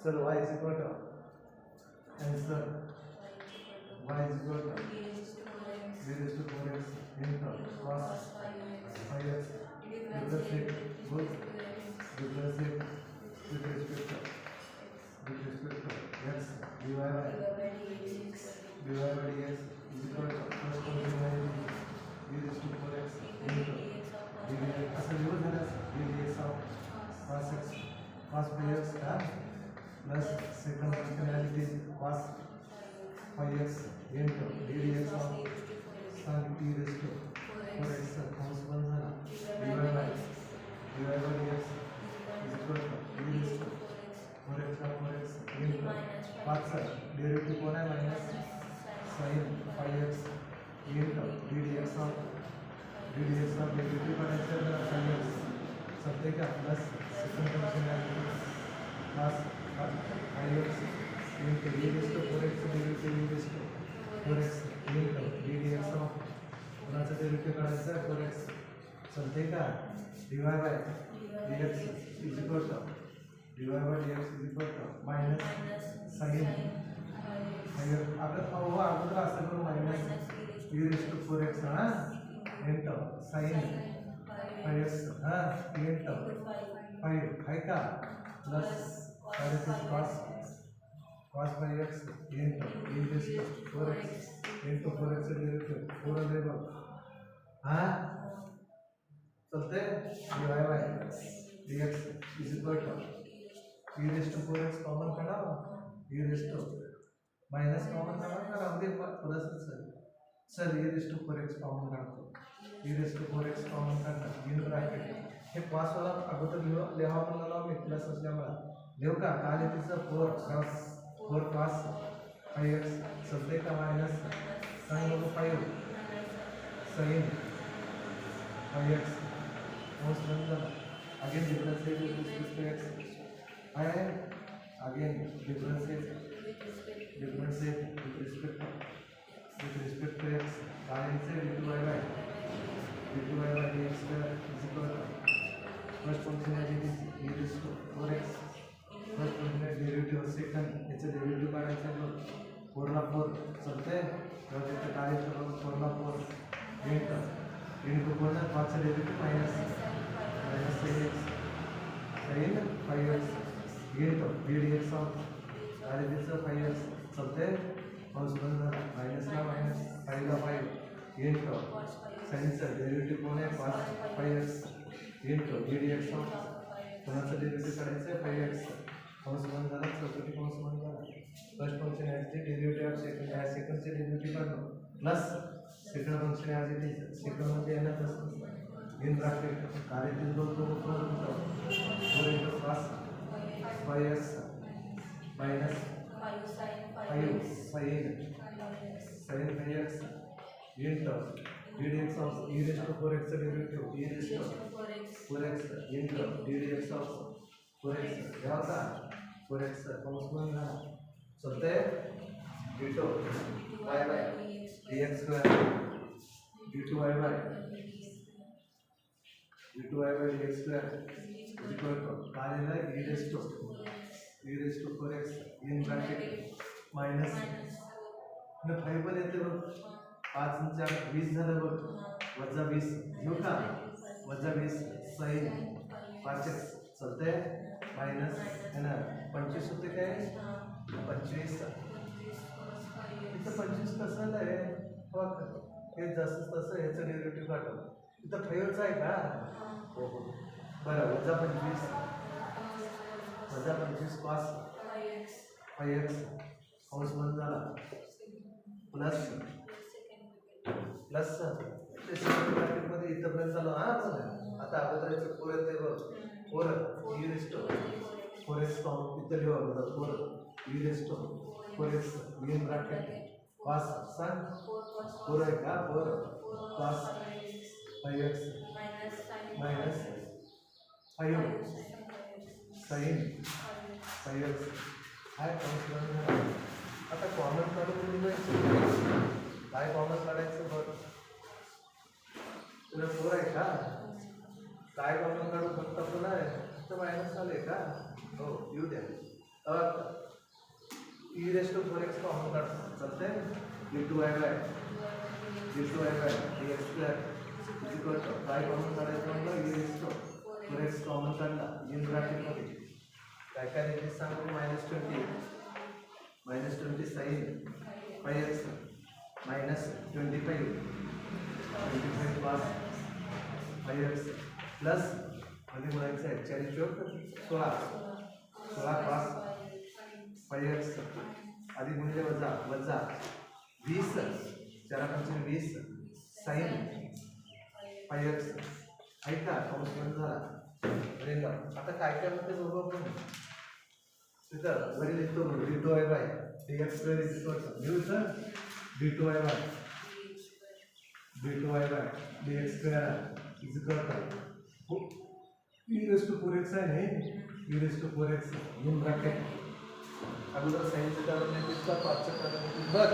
चल y is equal to answer y is equal to b raised to 4x into cos 5x differentiate both differentiate with respect to x dy by dx is equal to first function b raised to 4x into dx असं लिहून झालं dx of cos x cos 5x plus second function as it is cos 5x into dx of sin t raised to 4x cos 1 झाला dy by dx is equal to b raised to 4x का 4x into 5 derivative कोण आहे minus sin 5x into dx of derivative करायचं तर sin x सत्य का plus second function आहे cos 5x into d raised to 4x derivative d raised to 4x into dx of कोणाचं derivative करायचं 4x सत्य का dy by dx is equal to minus sin अगोदर असं करू minus e raised to 4x into sin 5x into 5 है का plus cos 5x into e raised to 4x into 4x derivative 4 आले बघ चलते dy by dx is equal to e raised to 4x common काढा e raised to minus common काढा म्हणजे plus sir e raised to 4x common काढतो e raised to 4x common काढणार in bracket हे cos वाला अगोदर लिहा म्हणला मी प्लस असल्यामुळे लिहू का काय तिचं 4 cos 5x सध्या का minus sin 5 sin 5x cos 1 झाला again differentiate with respect to x and again differentiate with respect to x balance d2y by dx square is equal to first function as it is e raised to 4x first function derivative second its derivative काढायचं आहे 4 ला 4 चलते तर ते काय येतं 4 ला 4 into 4 ला 5 चा derivative minus sin 5x into dx of dx of 5x चलते cos 1 माइनस ला माइनस 5 ला 5 into sin चा डेरिवेटिव कोण आहे cos 5x into dx of कोणाचं डेरिवेटिव करायचं आहे 5x cos 1 झाला चौकटी cos 1 झाला first function as it derivative of सेकंडचे डेरिवेटिव काढलो plus second function as it is second म्हणजे येणार असतं इन ब्रॅकेट कार्यातील दोन उत्तर 4 into cos 5x minus 5 sin 5x into dx of e raised to 4x derivative e raised to 4x into dx of 4x क्या होता 4x cos 1 ना चलते d2 y by dx square d2y by dx square is equal to काय है e raised to 4x in bracket minus ने 5 पण येते बघ 5 आणि 4 20 झालं बघ वजा 20 घेऊ का वजा 20 sin 5x चलते माइनस है ना 25 होते काय 25 इथं 25 कसं आहे बघ हे जास्त तसं याचं डेरिवेटिव काढतो इथं 5च आहे का हो हो बरं वजा 25 cos 5x cos 1 झाला प्लस ते सेकंड ब्रॅकेट मध्ये इथं पर्यंत झालं आता अगोदर याचं 4 येते बघ 4 e raised to 4x इथं लिहा बघा 4 e raised to 4x in bracket cos 4 आहे का 4 cos 5x minus 5 sin 5x हाय आता कॉमन काढून काय कॉमन काढायचं बघ तुला 4 आहे का काय कॉमन काढून फक्त पुन्हा आहे तर मायनस आले का हो येऊ द्या E raise to 4x common काढतो चालते d2y by dx square equal to काय कॉमन काढायचं म्हणलं e raise to 4x common काढला इन ब्रॅकेटमध्ये काय काय रेंज सांगू -20 sin 5x -25 cos 5x plus मध्ये बोलायचं आहे 40 चौक 16 cos 5x आधी गुणिले वजा 20 4×20 sin 5x ऐका कंस बंद झाला आता काय काय म्हणते बघू आपण तिथं वरील लिहितो d2y by dx square is equal to लिहूचं d2y by dx square is equal to e raise to 4x आहे नाही e raise to 4x in bracket अगोदर साइनचं कारण नाही तिथला पाचचं कारण नाही बघ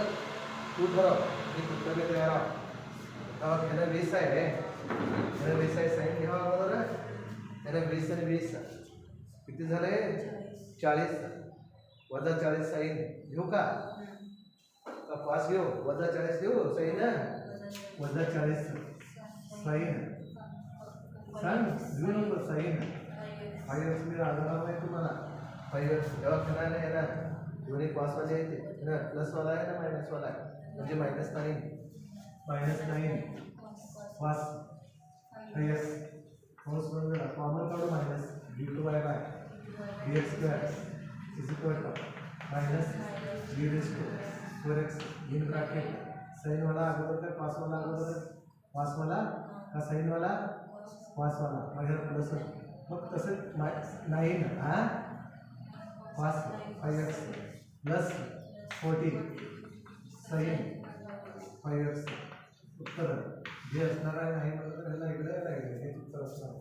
तू ठरव मी पुस्तके तयार आहोत ह्याला 20 आहे ह्याला 20 आहे साइन घ्यावा अगोदर ह्याला 20 आणि 20 किती झाले 40 वजा 40 साइन घेऊ का 5 घेऊ वजा 40 घेऊ साइन वजा 40 साइन सांग घेऊ नको साइन 5x मी आधार आहे तुम्हाला 5x जेव्हा करणार आहे ना दोन्ही पास वाले येते ना प्लस वाला आहे ना मायनस वाला आहे म्हणजे -9 पास 5x कंस बंद झाला कॉमन काढू minus d2y by dx square is equal to minus d raise to 4x in bracket sine वाला अगोदर काय पास वाला अगोदर पास वाला का साइन वाला पास वाला मग प्लस मग तसं 9 हां pass 5x plus 40 sign 5x उत्तर जे असणार आहे नाही म्हणलं तर ह्याला इकडे राहील हे उत्तर असणार